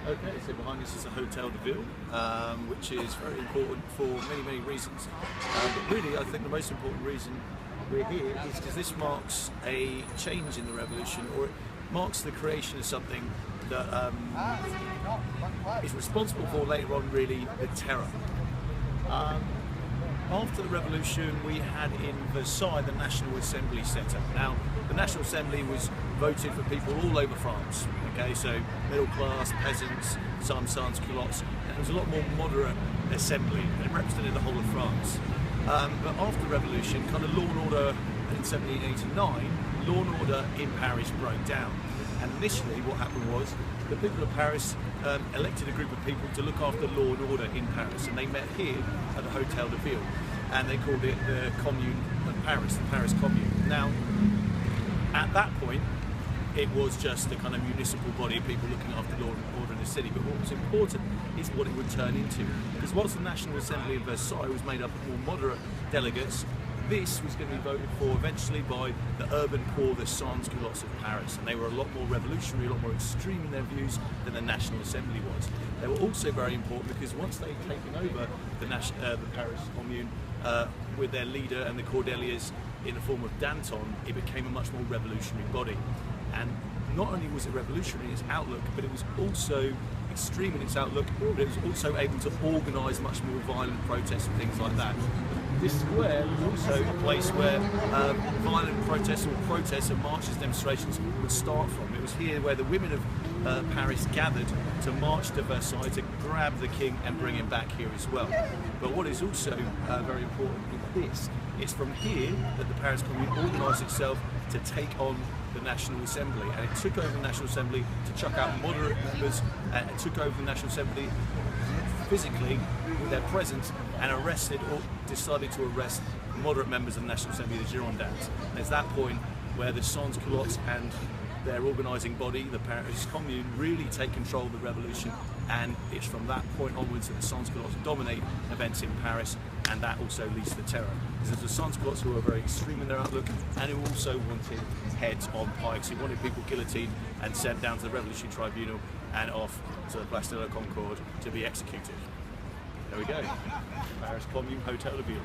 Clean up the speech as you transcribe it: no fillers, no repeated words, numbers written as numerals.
Okay, so behind us is the Hotel de Ville, which is very important for many reasons. But really, I think the most important reason we're here is because this marks a change in the revolution, or it marks the creation of something that is responsible for later on, really, the terror. After the revolution, we had in Versailles the National Assembly set up. Now, the National Assembly was voted for people all over France. Okay, so middle class, peasants, some sans-culottes. It was a lot more moderate assembly, and it represented the whole of France. But after the revolution, kind of law and order in 1789, law and order in Paris broke down. And initially, what happened was the people of Paris elected a group of people to look after law and order in Paris, and they met here at the Hotel de Ville, and they called it the Commune of Paris, the Paris Commune. Now, at that point, it was just a kind of municipal body of people looking after law and order in the city. But what was important is what it would turn into. Because whilst the National Assembly in Versailles was made up of more moderate delegates, this was going to be voted for eventually by the urban core, the sans-culottes of Paris. And they were a lot more revolutionary, a lot more extreme in their views than the National Assembly was. They were also very important because once they'd taken over the Paris Commune with their leader and the Cordeliers in the form of Danton, it became a much more revolutionary body. And not only was it revolutionary in its outlook, but it was also extreme in its outlook, but it was also able to organise much more violent protests and things like that. This square was also a place where violent protests and marches, demonstrations would start from. It was here where the women of Paris gathered to march to Versailles to grab the king and bring him back here as well. But what is also very important is this. It's from here that the Paris Commune organised itself to take on the National Assembly, and it took over the National Assembly to chuck out moderate members, and it took over the National Assembly physically with their presence and arrested or decided to arrest moderate members of the National Assembly, the Girondins. And it's that point where the sans-culottes and their organising body, the Paris Commune, really take control of the revolution, and it's from that point onwards that the sans-culottes dominate events in Paris, and that also leads to the terror. Because there's the sans-culottes who are very extreme in their outlook, and who also wanted heads on pikes, who wanted people guillotined and sent down to the Revolutionary Tribunal and off to the Place de la Concorde to be executed. There we go. Paris Commune, Hotel de Ville.